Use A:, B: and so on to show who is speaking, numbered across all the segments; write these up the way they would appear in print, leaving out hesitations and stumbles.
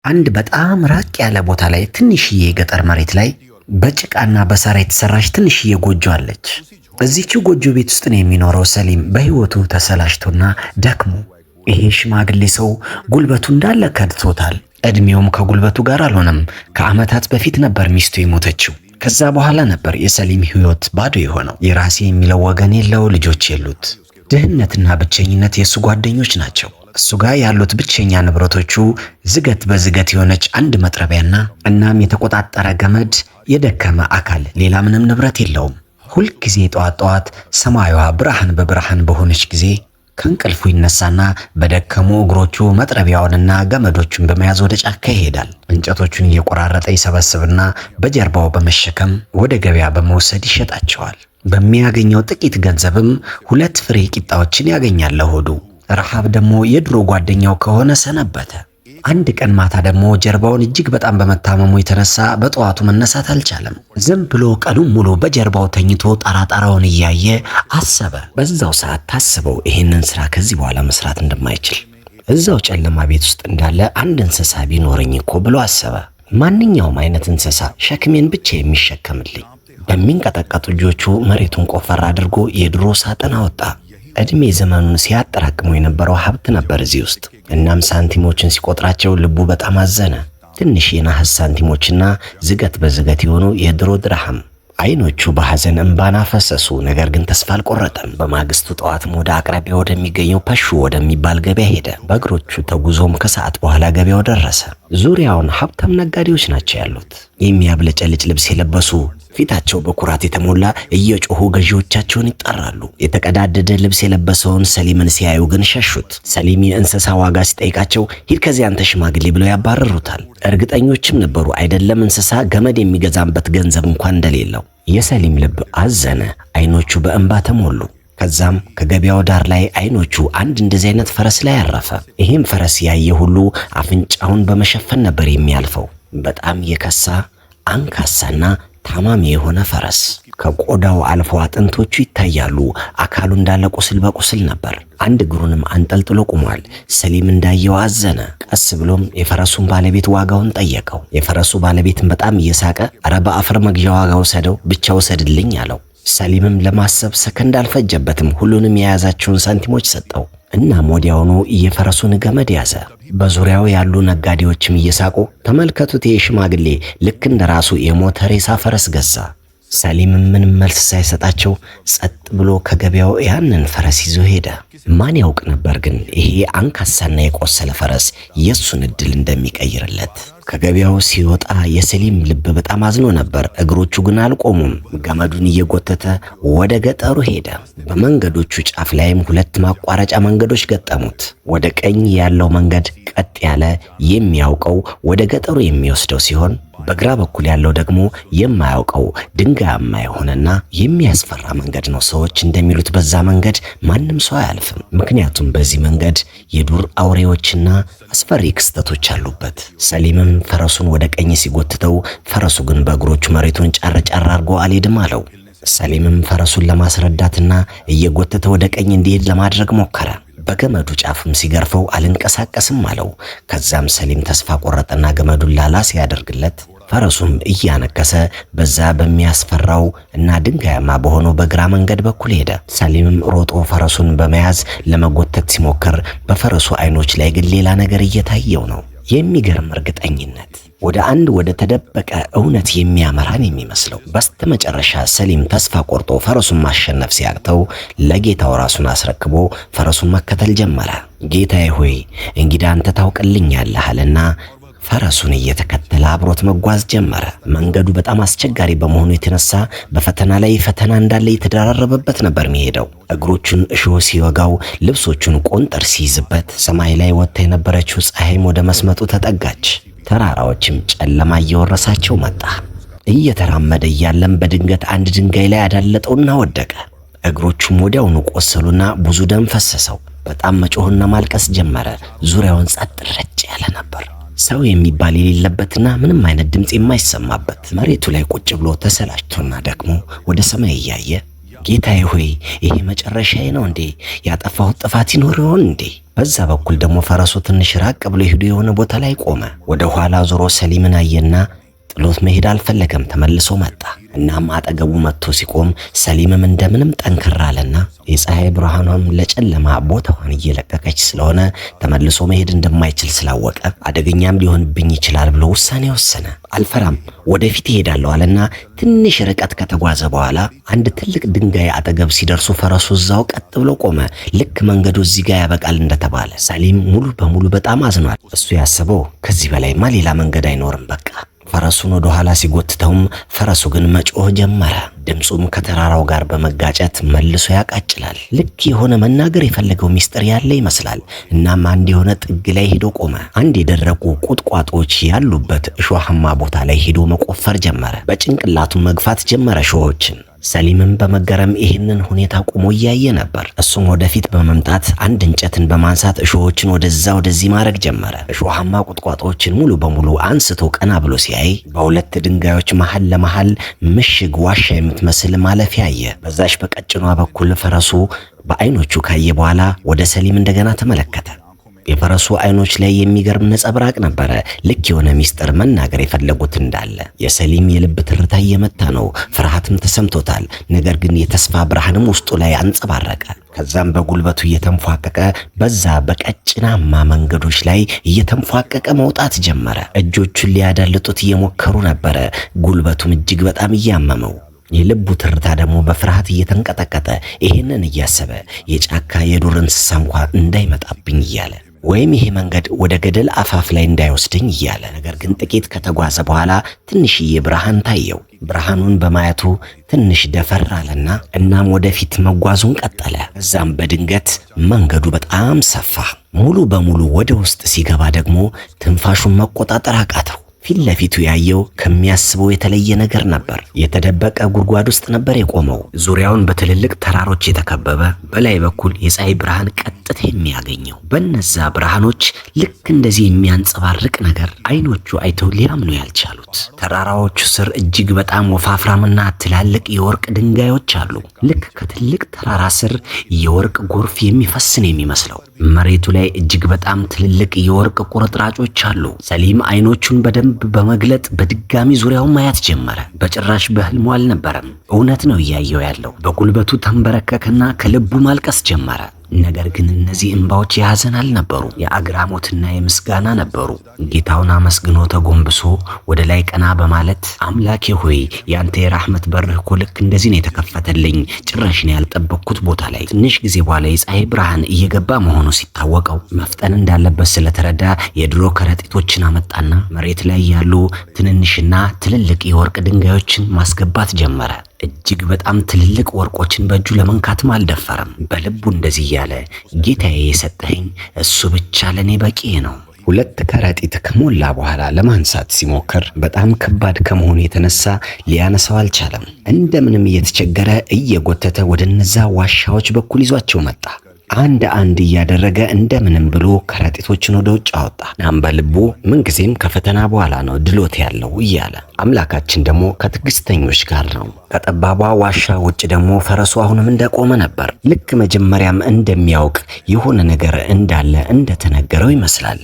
A: አንድ በጣም ራቅ ያለ ቦታ ላይ ትንሽዬ የገጠር መሬት ላይ በጭቃና በሳር የተሰራች ትንሽዬ ጎጆ አለች። እዚህች ጎጆ ቤት ውስጥ ነው የሚኖረው ሰሊም በህይወቱ ተሰላችቶና ደክሞ። ይሄ ሽማግሌ ሰው ጉልበቱ እንዳለ ከድቶታል። እድሜውም ከጉልበቱ ጋር አልሆነም። ከዓመታት በፊት ነበር ሚስቱ የሞተችው። ከዛ በኋላ ነበር የሰሊም ህይወት ባዶ የሆነው። የራሴ የሚለው ወገን የለው፣ ልጆች የሉት። ድህነትና ብቸኝነት የሱ ጓደኞች ናቸው። እሱ ጋር ያሉት ብቸኛ ንብረቶቹ ዝገት በዝገት የሆነች አንድ መጥረቢያና እናም የተቆጣጠረ ገመድ፣ የደከመ አካል፣ ሌላ ምንም ንብረት የለውም። ሁልጊዜ ጠዋት ጠዋት ሰማያዊዋ ብርሃን በብርሃን በሆነች ጊዜ ከእንቅልፉ ይነሳና በደከሙ እግሮቹ መጥረቢያውንና ገመዶቹን በመያዝ ወደ ጫካ ይሄዳል። እንጨቶቹን እየቆራረጠ ይሰበስብና በጀርባው በመሸከም ወደ ገበያ በመውሰድ ይሸጣቸዋል። በሚያገኘው ጥቂት ገንዘብም 2 ፍሬ ቂጣዎችን ያገኛል ለሆዱ። ረሃብ ደግሞ የድሮ ጓደኛው ከሆነ ሰነበተ። አንድ ቀን ማታ ደግሞ ጀርባውን እጅግ በጣም በመታመሙ የተነሳ በጠዋቱ መነሳት አልቻለም። ዝም ብሎ ቀኑን ሙሉ በጀርባው ተኝቶ ጣራጣራውን እያየ አሰበ። በዛው ሰዓት ታስበው ይሄንን ስራ ከዚህ በኋላ መስራት እንደማይችል። እዛው ጨለማ ቤት ውስጥ እንዳለ አንድ እንስሳ ቢኖረኝ እኮ ብሎ አሰበ። ማንኛውም አይነት እንስሳ ሸክሜን ብቻ የሚሸከምልኝ። በሚንቀጠቀጡ እጆቹ መሬቱን ቆፈር አድርጎ የድሮ ሳጥን አወጣ። እድሜ ዘመኑን ሲያጠራቅመው የነበረው ሀብት ነበር እዚህ ውስጥ። እናም ሳንቲሞችን ሲቆጥራቸው ልቡ በጣም አዘነ። ትንሽ የናህስ ሳንቲሞችና ዝገት በዝገት የሆኑ የድሮ ድርሃም። አይኖቹ በሐዘን እንባና ፈሰሱ። ነገር ግን ተስፋ አልቆረጠም። በማግስቱ ጠዋትም ወደ አቅራቢያ ወደሚገኘው ፐሹ ወደሚባል ገበያ ሄደ። በእግሮቹ ተጉዞም ከሰዓት በኋላ ገበያው ደረሰ። ዙሪያውን ሀብታም ነጋዴዎች ናቸው ያሉት። የሚያብለጨልጭ ልብስ የለበሱ፣ ፊታቸው በኩራት የተሞላ እየጮሁ ገዢዎቻቸውን ይጣራሉ። የተቀዳደደ ልብስ የለበሰውን ሰሊምን ሲያዩ ግን ሸሹት። ሰሊም የእንስሳ ዋጋ ሲጠይቃቸው ሂድ ከዚህ አንተ ሽማግሌ ብለው ያባረሩታል። እርግጠኞችም ነበሩ አይደለም እንስሳ ገመድ የሚገዛበት ገንዘብ እንኳን እንደሌለው። የሰሊም ልብ አዘነ፣ አይኖቹ በእንባ ተሞሉ። ከዛም ከገበያው ዳር ላይ አይኖቹ አንድ እንደዚህ አይነት ፈረስ ላይ አረፈ። ይሄም ፈረስ ያየ ሁሉ አፍንጫውን በመሸፈን ነበር የሚያልፈው። በጣም የከሳ አንካሳና ታማሚ የሆነ ፈረስ። ከቆዳው አልፎ አጥንቶቹ ይታያሉ። አካሉ እንዳለ ቁስል በቁስል ነበር። አንድ እግሩንም አንጠልጥሎ ቆሟል። ሰሊም እንዳየው አዘነ። ቀስ ብሎም የፈረሱን ባለቤት ዋጋውን ጠየቀው። የፈረሱ ባለቤትም በጣም እየሳቀ ኧረ በአፈር መግዣ ዋጋ ውሰደው፣ ብቻ ውሰድልኝ አለው። ሰሊምም ለማሰብ ሰከንድ አልፈጀበትም። ሁሉንም የያዛቸውን ሳንቲሞች ሰጠው። እናም ወዲያውኑ የፈረሱን ገመድ ያዘ። በዙሪያው ያሉ ነጋዴዎችም እየሳቁ ተመልከቱት፣ የሽማግሌ ልክ እንደራሱ የሞተ ሬሳ ፈረስ ገዛ። ሰሊም ምንም መልስ ሳይሰጣቸው ጸጥ ብሎ ከገበያው ያንን ፈረስ ይዞ ሄደ። ማን ያውቅ ነበር ግን ይሄ አንካሳና የቆሰለ ፈረስ የሱን እድል እንደሚቀይርለት። ከገበያው ሲወጣ የሰሊም ልብ በጣም አዝኖ ነበር። እግሮቹ ግን አልቆሙም። ገመዱን እየጎተተ ወደ ገጠሩ ሄደ። በመንገዶቹ ጫፍ ላይም 2 ማቋረጫ መንገዶች ገጠሙት። ወደ ቀኝ ያለው መንገድ ቀጥ ያለ የሚያውቀው ወደ ገጠሩ የሚወስደው ሲሆን በግራ በኩል ያለው ደግሞ የማያውቀው ድንጋያማ የሆነና የሚያስፈራ መንገድ ነው። ሰዎች እንደሚሉት በዛ መንገድ ማንም ሰው አያልፍም። ምክንያቱም በዚህ መንገድ የዱር አውሬዎችና አስፈሪ ክስተቶች አሉበት። ሰሊምም ፈረሱን ወደ ቀኝ ሲጎትተው ፈረሱ ግን በእግሮቹ መሬቱን ጫር ጫር አድርጎ አልሄድም አለው። ሰሊምም ፈረሱን ለማስረዳትና እየጎተተ ወደ ቀኝ እንዲሄድ ለማድረግ ሞከረ። በገመዱ ጫፍም ሲገርፈው አልንቀሳቀስም አለው። ከዛም ሰሊም ተስፋ ቆረጠና ገመዱን ላላ ሲያደርግለት ፈረሱም እያነከሰ በዛ በሚያስፈራው እና ድንጋያማ በሆነው በግራ መንገድ በኩል ሄደ። ሰሊምም ሮጦ ፈረሱን በመያዝ ለመጎተት ሲሞክር በፈረሱ አይኖች ላይ ግን ሌላ ነገር እየታየው ነው። የሚገርም እርግጠኝነት፣ ወደ ተደበቀ እውነት የሚያመራን የሚመስለው። በስተመጨረሻ ሰሊም ተስፋ ቆርጦ ፈረሱን ማሸነፍ ሲያቅተው ለጌታው ራሱን አስረክቦ ፈረሱን መከተል ጀመረ። ጌታዬ ሆይ እንግዲህ አንተ ታውቅልኛለህ አለና ፈረሱን እየተከተለ አብሮት መጓዝ ጀመረ። መንገዱ በጣም አስቸጋሪ በመሆኑ የተነሳ በፈተና ላይ ፈተና እንዳለ የተደራረበበት ነበር የሚሄደው። እግሮቹን እሾህ ሲወጋው፣ ልብሶቹን ቆንጠር ሲይዝበት፣ ሰማይ ላይ ወጥታ የነበረችው ፀሐይም ወደ መስመጡ ተጠጋች። ተራራዎችም ጨለማ እየወረሳቸው መጣ። እየተራመደ እያለም በድንገት አንድ ድንጋይ ላይ አዳለጠውና ወደቀ። እግሮቹም ወዲያውኑ ቆሰሉና ብዙ ደም ፈሰሰው። በጣም መጮህና ማልቀስ ጀመረ። ዙሪያውን ጸጥ ረጭ ያለ ነበር። ሰው የሚባል የሌለበትና ምንም አይነት ድምጽ የማይሰማበት መሬቱ ላይ ቁጭ ብሎ ተሰላችቶና ደግሞ ወደ ሰማይ እያየ ጌታዬ ሆይ ይሄ መጨረሻዬ ነው እንዴ? ያጠፋሁት ጥፋት ይኖር ይሆን እንዴ? በዛ በኩል ደግሞ ፈረሱ ትንሽ ራቅ ብሎ ሄዶ የሆነ ቦታ ላይ ቆመ። ወደ ኋላ ዞሮ ሰሊምን አየና ጥሎት መሄድ አልፈለገም። ተመልሶ መጣ። እናም አጠገቡ መጥቶ ሲቆም ሰሊምም እንደምንም ጠንከር አለና የፀሐይ ብርሃኗም ለጨለማ ቦታዋን እየለቀቀች ስለሆነ ተመልሶ መሄድ እንደማይችል ስላወቀ አደገኛም ሊሆንብኝ ይችላል ብሎ ውሳኔ ወሰነ። አልፈራም፣ ወደፊት እሄዳለሁ አለና ትንሽ ርቀት ከተጓዘ በኋላ አንድ ትልቅ ድንጋይ አጠገብ ሲደርሱ ፈረሱ እዛው ቀጥ ብሎ ቆመ። ልክ መንገዱ እዚህ ጋር ያበቃል እንደተባለ ሰሊም ሙሉ በሙሉ በጣም አዝኗል። እሱ ያሰበው ከዚህ በላይማ ሌላ መንገድ አይኖርም በቃ። ፈረሱን ወደ ኋላ ሲጎትተውም ፈረሱ ግን መጮህ ጀመረ። ድምፁም ከተራራው ጋር በመጋጨት መልሶ ያቃጭላል። ልክ የሆነ መናገር የፈለገው ሚስጥር ያለ ይመስላል። እናም አንድ የሆነ ጥግ ላይ ሄዶ ቆመ። አንድ የደረቁ ቁጥቋጦች ያሉበት እሾሃማ ቦታ ላይ ሄዶ መቆፈር ጀመረ። በጭንቅላቱ መግፋት ጀመረ እሾሆችን። ሰሊምም በመገረም ይህንን ሁኔታ ቆሞ እያየ ነበር። እሱም ወደፊት በመምጣት አንድ እንጨትን በማንሳት እሾሆችን ወደዛ ወደዚህ ማድረግ ጀመረ። እሾሃማ ቁጥቋጦችን ሙሉ በሙሉ አንስቶ ቀና ብሎ ሲያይ በሁለት ድንጋዮች መሃል ለመሃል ምሽግ ዋሻ የምትመስል ማለፊያ አየ። በዛሽ በቀጭኗ በኩል ፈረሱ በአይኖቹ ካየ በኋላ ወደ ሰሊም እንደገና ተመለከተ። የፈረሱ አይኖች ላይ የሚገርም ነጸብራቅ ነበረ። ልክ የሆነ ሚስጥር መናገር የፈለጉት እንዳለ። የሰሊም የልብ ትርታ እየመታ ነው። ፍርሃትም ተሰምቶታል። ነገር ግን የተስፋ ብርሃንም ውስጡ ላይ አንጸባረቀ። ከዛም በጉልበቱ እየተንፏቀቀ በዛ በቀጭናማ መንገዶች ላይ እየተንፏቀቀ መውጣት ጀመረ። እጆቹን ሊያዳልጡት እየሞከሩ ነበረ። ጉልበቱም እጅግ በጣም እያመመው፣ የልቡ ትርታ ደግሞ በፍርሃት እየተንቀጠቀጠ ይሄንን እያሰበ የጫካ የዱር እንስሳ እንኳን እንዳይመጣብኝ እያለ ወይም ይሄ መንገድ ወደ ገደል አፋፍ ላይ እንዳይወስደኝ እያለ። ነገር ግን ጥቂት ከተጓዘ በኋላ ትንሽዬ ብርሃን ታየው። ብርሃኑን በማየቱ ትንሽ ደፈር አለና እናም ወደፊት መጓዙን ቀጠለ። እዛም በድንገት መንገዱ በጣም ሰፋ። ሙሉ በሙሉ ወደ ውስጥ ሲገባ ደግሞ ትንፋሹን መቆጣጠር አቃተው። ፊት ለፊቱ ያየው ከሚያስበው የተለየ ነገር ነበር። የተደበቀ ጉድጓድ ውስጥ ነበር የቆመው። ዙሪያውን በትልልቅ ተራሮች የተከበበ፣ በላይ በኩል የፀሐይ ብርሃን ቀጥታ የሚያገኘው። በነዛ ብርሃኖች ልክ እንደዚህ የሚያንጸባርቅ ነገር አይኖቹ አይተው ሊያምኑ ያልቻሉት። ተራራዎቹ ስር እጅግ በጣም ወፋፍራምና ትላልቅ የወርቅ ድንጋዮች አሉ። ልክ ከትልቅ ተራራ ስር የወርቅ ጎርፍ የሚፈስን የሚመስለው። መሬቱ ላይ እጅግ በጣም ትልልቅ የወርቅ ቁርጥራጮች አሉ። ሰሊም አይኖቹን በደንብ በመግለጥ በድጋሚ ዙሪያውን ማየት ጀመረ። በጭራሽ በህልሙ አልነበረም፣ እውነት ነው እያየው ያለው። በጉልበቱ ተንበረከከና ከልቡ ማልቀስ ጀመረ። ነገር ግን እነዚህ እንባዎች የሐዘን አልነበሩ፣ የአግራሞትና የምስጋና ነበሩ። ጌታውን አመስግኖ ተጎንብሶ ወደ ላይ ቀና በማለት አምላኬ ሆይ ያንተ የራህመት በርህ እኮ ልክ እንደዚህ ነው የተከፈተልኝ። ጭራሽ ነው ያልጠበቅኩት ቦታ ላይ። ትንሽ ጊዜ በኋላ የፀሐይ ብርሃን እየገባ መሆኑ ሲታወቀው መፍጠን እንዳለበት ስለተረዳ የድሮ ከረጢቶችን አመጣና መሬት ላይ ያሉ ትንንሽና ትልልቅ የወርቅ ድንጋዮችን ማስገባት ጀመረ። እጅግ በጣም ትልልቅ ወርቆችን በእጁ ለመንካትም አልደፈረም። በልቡ እንደዚህ እያለ ጌታዬ የሰጠኸኝ እሱ ብቻ ለኔ በቂ ነው። ሁለት ከረጢት ከሞላ በኋላ ለማንሳት ሲሞክር በጣም ከባድ ከመሆኑ የተነሳ ሊያነሳው አልቻለም። እንደምንም እየተቸገረ እየጎተተ ወደ እነዛ ዋሻዎች በኩል ይዟቸው መጣ። አንድ እያደረገ እንደምንም ብሎ ከረጢቶችን ወደ ውጭ አወጣ። ናም በልቡ ምንጊዜም ከፈተና በኋላ ነው ድሎት ያለው እያለ አምላካችን ደግሞ ከትዕግስተኞች ጋር ነው። ከጠባቧ ዋሻ ውጭ ደግሞ ፈረሱ አሁንም እንደቆመ ነበር። ልክ መጀመሪያም እንደሚያውቅ የሆነ ነገር እንዳለ እንደተነገረው ይመስላል።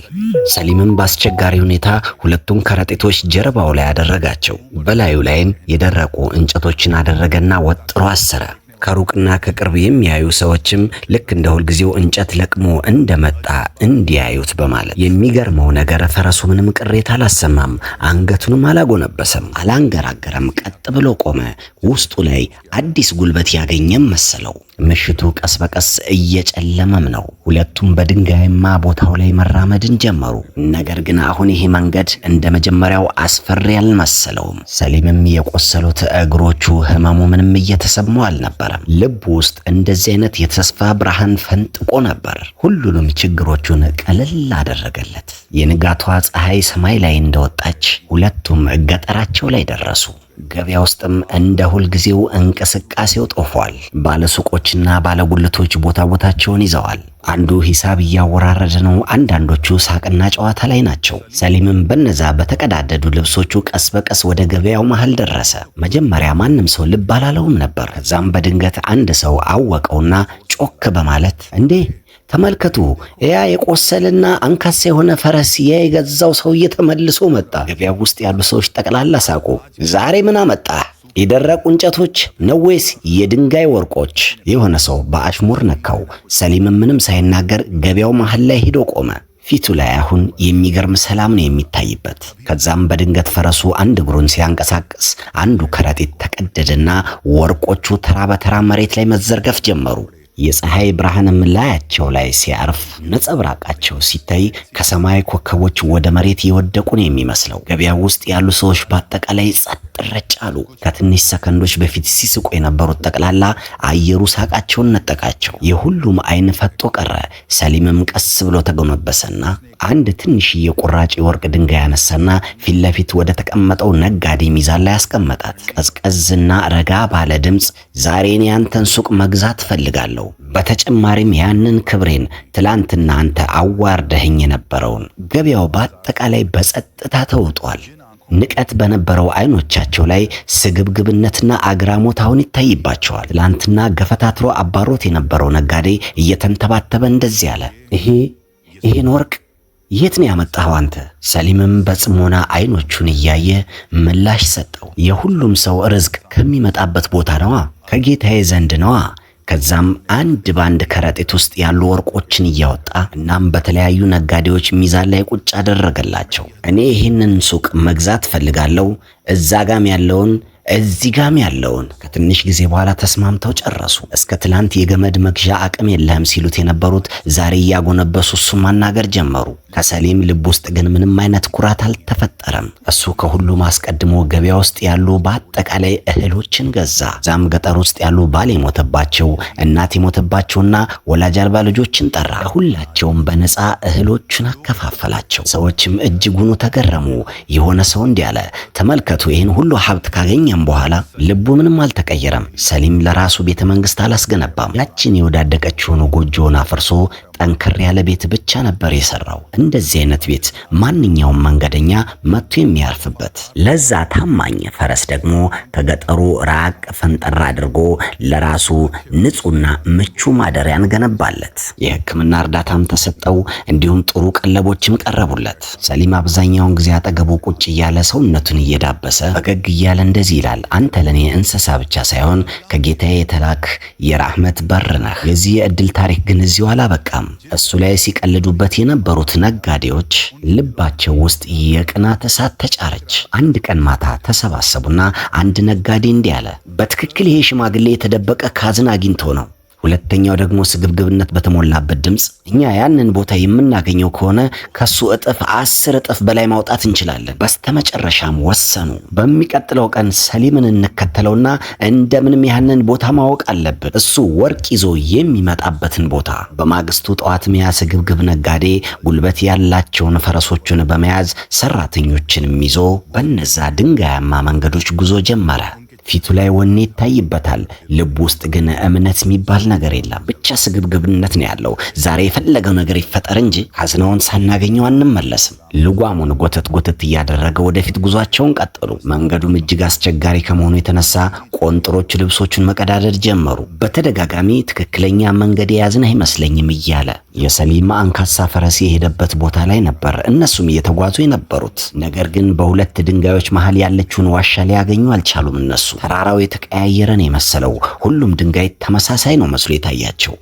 A: ሰሊምም በአስቸጋሪ ሁኔታ ሁለቱም ከረጢቶች ጀርባው ላይ አደረጋቸው። በላዩ ላይም የደረቁ እንጨቶችን አደረገና ወጥሮ አሰረ። ከሩቅና ከቅርብ የሚያዩ ሰዎችም ልክ እንደ ሁልጊዜው እንጨት ለቅሞ እንደመጣ እንዲያዩት በማለት የሚገርመው ነገር ፈረሱ ምንም ቅሬታ አላሰማም፣ አንገቱንም አላጎነበሰም፣ አላንገራገረም። ቀጥ ብሎ ቆመ። ውስጡ ላይ አዲስ ጉልበት ያገኘም መሰለው። ምሽቱ ቀስ በቀስ እየጨለመም ነው። ሁለቱም በድንጋያማ ቦታው ላይ መራመድን ጀመሩ። ነገር ግን አሁን ይሄ መንገድ እንደ መጀመሪያው አስፈሪ አልመሰለውም። ሰሊምም የቆሰሉት እግሮቹ ህመሙ ምንም እየተሰማው አልነበረም። ልቡ ውስጥ እንደዚህ አይነት የተስፋ ብርሃን ፈንጥቆ ነበር። ሁሉንም ችግሮቹን ቀለል አደረገለት። የንጋቷ ፀሐይ ሰማይ ላይ እንደወጣች ሁለቱም ገጠራቸው ላይ ደረሱ። ገበያ ውስጥም እንደ ሁልጊዜው እንቅስቃሴው ጦፏል። ባለሱቆችና ባለጉልቶች ቦታቸውን ይዘዋል። አንዱ ሂሳብ እያወራረደ ነው። አንዳንዶቹ ሳቅና ጨዋታ ላይ ናቸው። ሰሊምም በነዛ በተቀዳደዱ ልብሶቹ ቀስ በቀስ ወደ ገበያው መሃል ደረሰ። መጀመሪያ ማንም ሰው ልብ አላለውም ነበር። ከዛም በድንገት አንድ ሰው አወቀውና ጮክ በማለት እንዴ ተመልከቱ፣ ያ የቆሰልና አንካሳ የሆነ ፈረስ የገዛው ሰውዬ ተመልሶ መጣ። ገበያው ውስጥ ያሉ ሰዎች ጠቅላላ ሳቁ። ዛሬ ምን አመጣ? የደረቁ እንጨቶች ነው ወይስ የድንጋይ ወርቆች? የሆነ ሰው በአሽሙር ነካው። ሰሊምም ምንም ሳይናገር ገበያው መሃል ላይ ሄዶ ቆመ። ፊቱ ላይ አሁን የሚገርም ሰላም ነው የሚታይበት። ከዛም በድንገት ፈረሱ አንድ እግሩን ሲያንቀሳቅስ አንዱ ከረጢት ተቀደደና ወርቆቹ ተራ በተራ መሬት ላይ መዘርገፍ ጀመሩ። የፀሐይ ብርሃንም ላያቸው ላይ ሲያርፍ ነጸብራቃቸው ሲታይ ከሰማይ ኮከቦች ወደ መሬት የወደቁ ነው የሚመስለው። ገበያው ውስጥ ያሉ ሰዎች በአጠቃላይ ጸጥ ረጭ አሉ። ከትንሽ ሰከንዶች በፊት ሲስቁ የነበሩት ጠቅላላ አየሩ ሳቃቸውን ነጠቃቸው። የሁሉም አይን ፈጦ ቀረ። ሰሊምም ቀስ ብሎ ተጎነበሰና አንድ ትንሽዬ ቁራጭ የወርቅ ድንጋይ ያነሳና ፊት ለፊት ወደ ተቀመጠው ነጋዴ ሚዛን ላይ ያስቀመጣት። ቀዝቀዝና ረጋ ባለ ድምፅ ዛሬን ያንተን ሱቅ መግዛት ፈልጋለሁ፣ በተጨማሪም ያንን ክብሬን ትላንትና አንተ አዋርደኸኝ የነበረውን። ገበያው በአጠቃላይ በጸጥታ ተውጧል። ንቀት በነበረው አይኖቻቸው ላይ ስግብግብነትና አግራሞት አሁን ይታይባቸዋል። ትላንትና ገፈታትሮ አባሮት የነበረው ነጋዴ እየተንተባተበ እንደዚህ አለ፣ ይሄን ወርቅ የት ነው ያመጣኸው አንተ? ሰሊምም በጽሞና አይኖቹን እያየ ምላሽ ሰጠው። የሁሉም ሰው ርዝቅ ከሚመጣበት ቦታ ነዋ፣ ከጌታዬ ዘንድ ነዋ። ከዛም አንድ ባንድ ከረጢት ውስጥ ያሉ ወርቆችን እያወጣ እናም በተለያዩ ነጋዴዎች ሚዛን ላይ ቁጭ አደረገላቸው። እኔ ይህንን ሱቅ መግዛት ፈልጋለሁ፣ እዛ ጋም ያለውን እዚህ ጋም ያለውን። ከትንሽ ጊዜ በኋላ ተስማምተው ጨረሱ። እስከ ትላንት የገመድ መግዣ አቅም የለህም ሲሉት የነበሩት ዛሬ እያጎነበሱ እሱን ማናገር ጀመሩ። ከሰሊም ልብ ውስጥ ግን ምንም አይነት ኩራት አልተፈጠረም። እሱ ከሁሉም አስቀድሞ ገበያ ውስጥ ያሉ በአጠቃላይ እህሎችን ገዛ። ዛም ገጠር ውስጥ ያሉ ባል የሞተባቸው፣ እናት የሞተባቸውና ወላጅ አልባ ልጆችን ጠራ። ሁላቸውም በነፃ እህሎችን አከፋፈላቸው። ሰዎችም እጅጉኑ ተገረሙ። የሆነ ሰው እንዲህ አለ፣ ተመልከቱ፣ ይህን ሁሉ ሀብት ካገኘ በኋላ ልቡ ምንም አልተቀየረም። ሰሊም ለራሱ ቤተ መንግስት አላስገነባም። ያችን የወዳደቀችውን ጎጆውን አፍርሶ ጠንከር ያለ ቤት ብቻ ነበር የሰራው። እንደዚህ አይነት ቤት ማንኛውም መንገደኛ መጥቶ የሚያርፍበት። ለዛ ታማኝ ፈረስ ደግሞ ከገጠሩ ራቅ ፈንጠር አድርጎ ለራሱ ንጹህና ምቹ ማደሪያን ገነባለት። የሕክምና እርዳታም ተሰጠው። እንዲሁም ጥሩ ቀለቦችም ቀረቡለት። ሰሊም አብዛኛውን ጊዜ አጠገቡ ቁጭ እያለ ሰውነቱን እየዳበሰ ፈገግ እያለ እንደዚህ ይላል፣ አንተ ለኔ እንስሳ ብቻ ሳይሆን ከጌታዬ የተላክ የራህመት በር ነህ። የዚህ የእድል ታሪክ ግን እዚሁ አላበቃም። እሱ ላይ ሲቀልዱበት የነበሩት ነጋዴዎች ልባቸው ውስጥ የቅናት እሳት ተጫረች። አንድ ቀን ማታ ተሰባሰቡና አንድ ነጋዴ እንዲህ አለ፣ በትክክል ይሄ ሽማግሌ የተደበቀ ካዝና አግኝቶ ነው። ሁለተኛው ደግሞ ስግብግብነት በተሞላበት ድምፅ፣ እኛ ያንን ቦታ የምናገኘው ከሆነ ከሱ እጥፍ 10 እጥፍ በላይ ማውጣት እንችላለን። በስተመጨረሻም ወሰኑ፣ በሚቀጥለው ቀን ሰሊምን እንከተለውና እንደምንም ያንን ቦታ ማወቅ አለብን፣ እሱ ወርቅ ይዞ የሚመጣበትን ቦታ። በማግስቱ ጠዋትም ያ ስግብግብ ነጋዴ ጉልበት ያላቸውን ፈረሶቹን በመያዝ ሰራተኞችንም ይዞ በነዛ ድንጋያማ መንገዶች ጉዞ ጀመረ። ፊቱ ላይ ወኔ ይታይበታል። ልብ ውስጥ ግን እምነት የሚባል ነገር የለም። ብቻ ስግብግብነት ነው ያለው። ዛሬ የፈለገው ነገር ይፈጠር እንጂ ካዝናውን ሳናገኘው አንመለስም። ልጓሙን ጎተት ጎተት እያደረገ ወደፊት ጉዟቸውን ቀጠሉ። መንገዱም እጅግ አስቸጋሪ ከመሆኑ የተነሳ ቆንጥሮች ልብሶቹን መቀዳደድ ጀመሩ። በተደጋጋሚ ትክክለኛ መንገድ የያዝን አይመስለኝም እያለ የሰሊም አንካሳ ፈረስ የሄደበት ቦታ ላይ ነበር እነሱም እየተጓዙ የነበሩት። ነገር ግን በሁለት ድንጋዮች መሃል ያለችውን ዋሻ ሊያገኙ አልቻሉም። እነሱ ተራራው የተቀያየረን የመሰለው ሁሉም ድንጋይ ተመሳሳይ ነው መስሎ የታያቸው።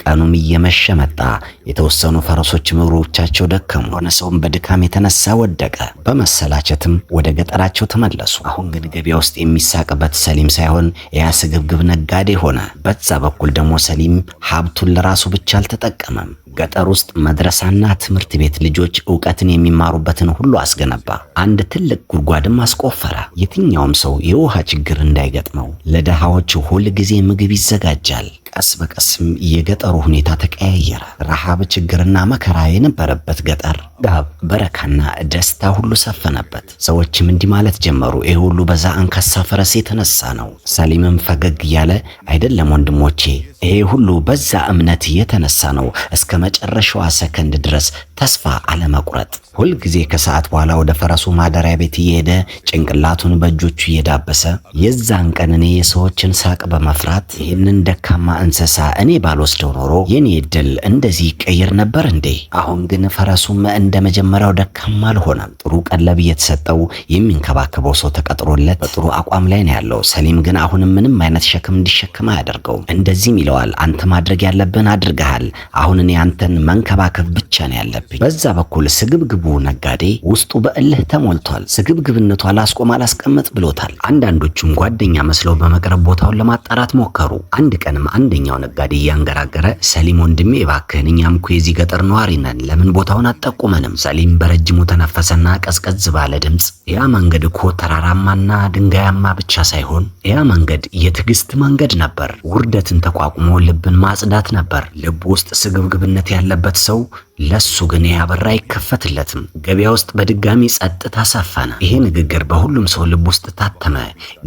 A: ቀኑም እየመሸ መጣ። የተወሰኑ ፈረሶች እግሮቻቸው ደከሙ። ሆነ ሰውም በድካም የተነሳ ወደቀ። በመሰላቸትም ወደ ገጠራቸው ተመለሱ። አሁን ግን ገበያ ውስጥ የሚሳቅበት ሰሊም ሳይሆን ያ ስግብግብ ነጋዴ ሆነ። በዛ በኩል ደግሞ ሰሊም ሀብቱን ለራሱ ብቻ አልተጠቀመም። ገጠር ውስጥ መድረሳና ትምህርት ቤት ልጆች ዕውቀትን የሚማሩበትን ሁሉ አስገነባ። አንድ ትልቅ ጉድጓድም አስቆፈረ። የትኛውም ሰው የውሃ ችግር እንዳይገጥመው ለደሃዎች ሁል ጊዜ ምግብ ይዘጋጃል። ቀስ በቀስም የገጠሩ ሁኔታ ተቀያየረ። ረሃብ፣ ችግርና መከራ የነበረበት ገጠር ጋብ፣ በረካና ደስታ ሁሉ ሰፈነበት። ሰዎችም እንዲህ ማለት ጀመሩ፣ ይህ ሁሉ በዛ አንካሳ ፈረስ የተነሳ ነው። ሰሊምም ፈገግ እያለ አይደለም ወንድሞቼ፣ ይሄ ሁሉ በዛ እምነት የተነሳ ነው። እስከ መጨረሻዋ ሰከንድ ድረስ ተስፋ አለመቁረጥ። ሁልጊዜ ከሰዓት በኋላ ወደ ፈረሱ ማደሪያ ቤት እየሄደ ጭንቅላቱን በእጆቹ እየዳበሰ የዛን ቀን እኔ የሰዎችን ሳቅ በመፍራት ይህንን ደካማ እንስሳ እኔ ባልወስደው ኖሮ የኔ ዕድል እንደዚህ ይቀየር ነበር እንዴ? አሁን ግን ፈረሱም እንደ መጀመሪያው ደካማ አልሆነም። ጥሩ ቀለብ እየተሰጠው የሚንከባከበው ሰው ተቀጥሮለት በጥሩ አቋም ላይ ነው ያለው። ሰሊም ግን አሁንም ምንም አይነት ሸክም እንዲሸከም አያደርገውም። እንደዚህም ይለዋል፣ አንተ ማድረግ ያለብን አድርገሃል። አሁን እኔ አንተን መንከባከብ ብቻ ነው ያለብኝ። በዛ በኩል ስግብግቡ ነጋዴ ውስጡ በእልህ ተሞልቷል። ስግብግብነቱ አላስቆም አላስቀምጥ ብሎታል። አንዳንዶቹም ጓደኛ መስለው በመቅረብ ቦታውን ለማጣራት ሞከሩ። አንድ ቀንም አንደኛው ነጋዴ እያንገራገረ ሰሊም ወንድሜ እባክህን፣ እኛም እኮ የዚህ ገጠር ነዋሪ ነን፣ ለምን ቦታውን አትጠቁመንም? ሰሊም በረጅሙ ተነፈሰና ቀዝቀዝ ባለ ድምፅ ያ መንገድ እኮ ተራራማና ድንጋያማ ብቻ ሳይሆን ያ መንገድ የትዕግስት መንገድ ነበር። ውርደትን ተቋቁሞ ልብን ማጽዳት ነበር። ልብ ውስጥ ስግብግብነት ያለበት ሰው ለሱ ግን ያበራ አይከፈትለትም። ገበያ ውስጥ በድጋሚ ጸጥታ ሰፈነ። ይሄ ንግግር በሁሉም ሰው ልብ ውስጥ ታተመ።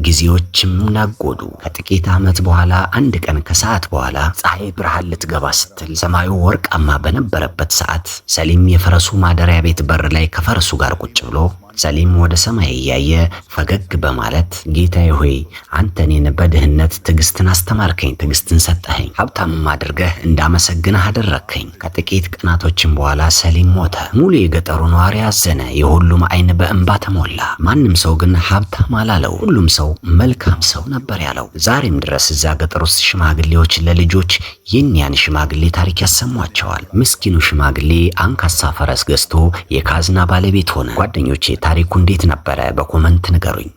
A: ጊዜዎችም ነጎዱ። ከጥቂት ዓመት በኋላ አንድ ቀን ከሰዓት በኋላ ፀሐይ ብርሃን ልትገባ ስትል ሰማዩ ወርቃማ በነበረበት ሰዓት ሰሊም የፈረሱ ማደሪያ ቤት በር ላይ ከፈረሱ ጋር ቁጭ ብሎ ሰሊም ወደ ሰማይ እያየ ፈገግ በማለት ጌታዬ ሆይ አንተ እኔን በድህነት ትዕግስትን አስተማርከኝ፣ ትዕግስትን ሰጠኸኝ፣ ሀብታምም አድርገህ እንዳመሰግንህ አደረግከኝ። ከጥቂት ቀናቶችም በኋላ ሰሊም ሞተ። ሙሉ የገጠሩ ነዋሪ አዘነ። የሁሉም አይን በእንባ ተሞላ። ማንም ሰው ግን ሀብታም አላለው። ሁሉም ሰው መልካም ሰው ነበር ያለው። ዛሬም ድረስ እዛ ገጠር ውስጥ ሽማግሌዎች ለልጆች የኛን ሽማግሌ ታሪክ ያሰሟቸዋል። ምስኪኑ ሽማግሌ አንካሳ ፈረስ ገዝቶ የካዝና ባለቤት ሆነ። ጓደኞቼ ታሪኩ እንዴት ነበረ? በኮመንት ንገሩኝ።